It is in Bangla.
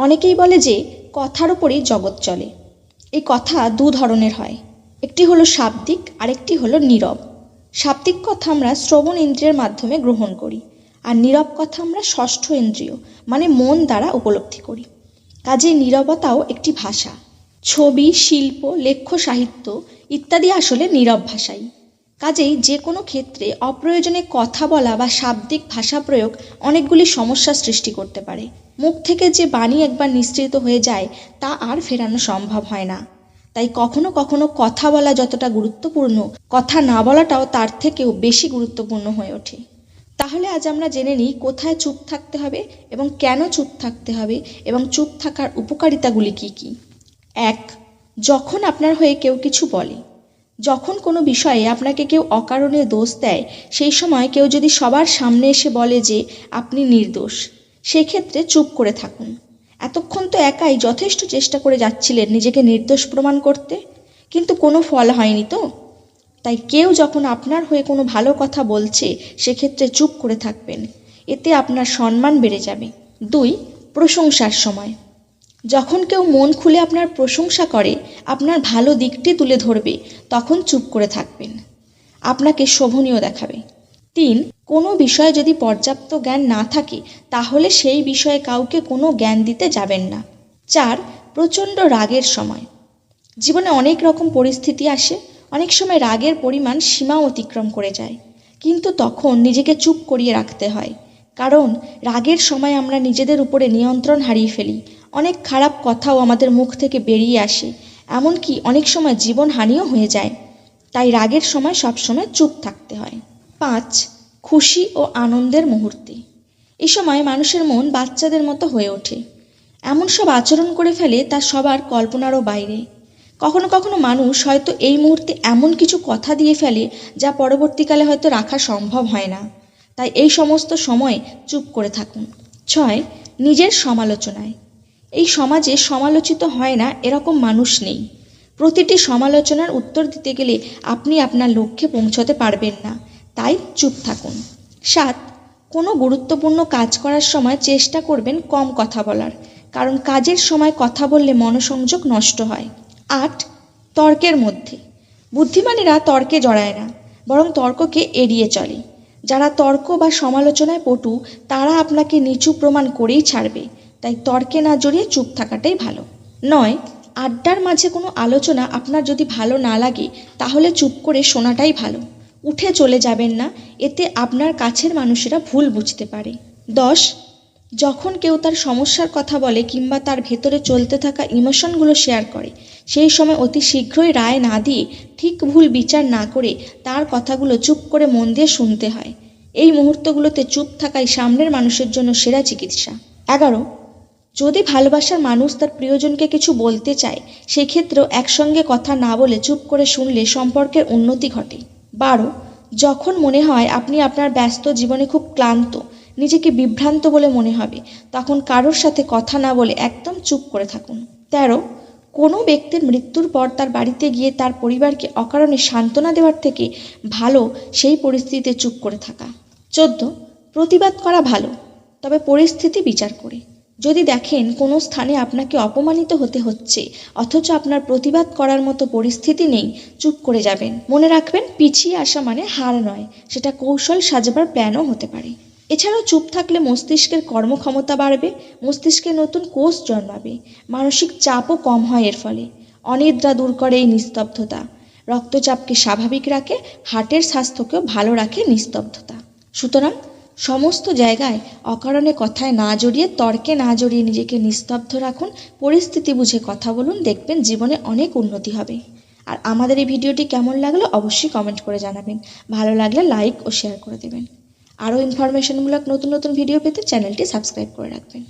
অনেকেই বলে যে কথার উপরেই জগৎ চলে। এই কথা দু ধরনের হয়, একটি হলো শাব্দিক, আরেকটি হলো নীরব। শাব্দিক কথা আমরা শ্রবণ ইন্দ্রিয়ের মাধ্যমে গ্রহণ করি, আর নীরব কথা আমরা ষষ্ঠ ইন্দ্রিয় মানে মন দ্বারা উপলব্ধি করি। কাজেই নীরবতাও একটি ভাষা। ছবি, শিল্প, লেখ্য সাহিত্য ইত্যাদি আসলে নীরব ভাষাই। কাজেই যে কোনো ক্ষেত্রে অপ্রয়োজনে কথা বলা বা শাব্দিক ভাষা প্রয়োগ অনেকগুলি সমস্যার সৃষ্টি করতে পারে। মুখ থেকে যে বাণী একবার নিঃসৃত হয়ে যায় তা আর ফেরানো সম্ভব হয় না। তাই কখনো কখনো কথা বলা যতটা গুরুত্বপূর্ণ, কথা না বলাটাও তার থেকেও বেশি গুরুত্বপূর্ণ হয়ে ওঠে। তাহলে আজ আমরা জেনে নিই কোথায় চুপ থাকতে হবে এবং কেন চুপ থাকতে হবে এবং চুপ থাকার উপকারিতাগুলি কী কী। 1. যখন আপনার হয়ে কেউ কিছু বলে। যখন কোনো বিষয়ে আপনাকে কেউ অকারণে দোষ দেয়, সেই সময় কেউ যদি সবার সামনে এসে বলে যে আপনি নির্দোষ, সেক্ষেত্রে চুপ করে থাকুন। এতক্ষণ তো একাই যথেষ্ট চেষ্টা করে যাচ্ছিলেন নিজেকে নির্দোষ প্রমাণ করতে, কিন্তু কোনো ফল হয়নি তো। তাই কেউ যখন আপনার হয়ে কোনো ভালো কথা বলছে, সেক্ষেত্রে চুপ করে থাকবেন, এতে আপনার সম্মান বেড়ে যাবে। 2. প্রশংসার সময়। যখন কেউ মন খুলে আপনার প্রশংসা করে, আপনার ভালো দিকটি তুলে ধরবে, তখন চুপ করে থাকবেন, আপনাকে শোভনীয় দেখাবে। 3. কোনো বিষয়ে যদি পর্যাপ্ত জ্ঞান না থাকে, তাহলে সেই বিষয়ে কাউকে কোনো জ্ঞান দিতে যাবেন না। 4. প্রচণ্ড রাগের সময়। জীবনে অনেক রকম পরিস্থিতি আসে, অনেক সময় রাগের পরিমাণ সীমা অতিক্রম করে যায়, কিন্তু তখন নিজেকে চুপ করিয়ে রাখতে হয়। কারণ রাগের সময় আমরা নিজেদের উপরে নিয়ন্ত্রণ হারিয়ে ফেলি, অনেক খারাপ কথাও আমাদের মুখ থেকে বেরিয়ে আসে, এমনকি অনেক সময় জীবনহানিও হয়ে যায়। তাই রাগের সময় সবসময় চুপ থাকতে হয়। 5. খুশি ও আনন্দের মুহূর্তে। এই সময় মানুষের মন বাচ্চাদের মতো হয়ে ওঠে, এমন সব আচরণ করে ফেলে তা সবার কল্পনারও বাইরে। কখনো কখনো মানুষ হয়তো এই মুহূর্তে এমন কিছু কথা দিয়ে ফেলে যা পরবর্তীকালে হয়তো রাখা সম্ভব হয় না। তাই এই সমস্ত সময় চুপ করে থাকুন। 6. নিজের সমালোচনায়। এই সমাজে সমালোচিত হয় না এরকম মানুষ নেই। প্রতিটি সমালোচনার উত্তর দিতে গেলে আপনি আপনার লক্ষ্যে পৌঁছতে পারবেন না, তাই চুপ থাকুন। 7. কোনো গুরুত্বপূর্ণ কাজ করার সময় চেষ্টা করবেন কম কথা বলার, কারণ কাজের সময় কথা বললে মনোসংযোগ নষ্ট হয়। 8. তর্কের মধ্যে। বুদ্ধিমানেরা তর্কে জড়ায় না, বরং তর্ককে এড়িয়ে চলে। যারা তর্ক বা সমালোচনায় পটু, তারা আপনাকে নিচু প্রমাণ করেই ছাড়বে, তাই তর্কে না জড়িয়ে চুপ থাকাটাই ভালো। 9. আড্ডার মাঝে কোনো আলোচনা আপনার যদি ভালো না লাগে, তাহলে চুপ করে শোনাটাই ভালো, উঠে চলে যাবেন না, এতে আপনার কাছের মানুষেরা ভুল বুঝতে পারে। 10. যখন কেউ তার সমস্যার কথা বলে কিংবা তার ভেতরে চলতে থাকা ইমোশনগুলো শেয়ার করে, সেই সময় অতি শীঘ্রই রায় না দিয়ে, ঠিক ভুল বিচার না করে তার কথাগুলো চুপ করে মন দিয়ে শুনতে হয়। এই মুহূর্তগুলোতে চুপ থাকাই সামনের মানুষের জন্য সেরা চিকিৎসা। 11. যদি ভালোবাসার মানুষ তার প্রিয়জনকে কিছু বলতে চায়, সেক্ষেত্রেও একসঙ্গে কথা না বলে চুপ করে শুনলে সম্পর্কের উন্নতি ঘটে। 12. যখন মনে হয় আপনি আপনার ব্যস্ত জীবনে খুব ক্লান্ত, নিজেকে বিভ্রান্ত বলে মনে হবে, তখন কারোর সাথে কথা না বলে একদম চুপ করে থাকুন। 13. কোনো ব্যক্তির মৃত্যুর পর তার বাড়িতে গিয়ে তার পরিবারকে অকারণে সান্ত্বনা দেওয়ার থেকে ভালো সেই পরিস্থিতিতে চুপ করে থাকা। 14. প্রতিবাদ করা ভালো, তবে পরিস্থিতি বিচার করে। যদি দেখেন কোনো স্থানে আপনাকে অপমানিত হতে হচ্ছে, অথচ আপনার প্রতিবাদ করার মতো পরিস্থিতি নেই, চুপ করে যাবেন। মনে রাখবেন, পিছিয়ে আসা মানে হার নয়, সেটা কৌশল সাজবার প্ল্যানও হতে পারে। এছাড়াও চুপ থাকলে মস্তিষ্কের কর্মক্ষমতা বাড়বে, মস্তিষ্কে নতুন কোষ জন্মাবে, মানসিক চাপও কম হয় এর ফলে। অনিদ্রা দূর করে এই নিস্তব্ধতা, রক্তচাপকে স্বাভাবিক রাখে, হার্টের স্বাস্থ্যকেও ভালো রাখে নিস্তব্ধতা। সুতরাং সমস্ত জায়গায় অকারণে কথায় না জড়িয়ে, তর্কে না জড়িয়ে নিজেকে নিস্তব্ধ রাখুন, পরিস্থিতি বুঝে কথা বলুন, দেখবেন জীবনে অনেক উন্নতি হবে। আর আমাদের এই ভিডিওটি কেমন লাগলো অবশ্যই কমেন্ট করে জানাবেন, ভালো লাগলে লাইক ও শেয়ার করে দেবেন। আরও ইনফরমেশনমূলক নতুন নতুন ভিডিও পেতে চ্যানেলটি সাবস্ক্রাইব করে রাখবেন।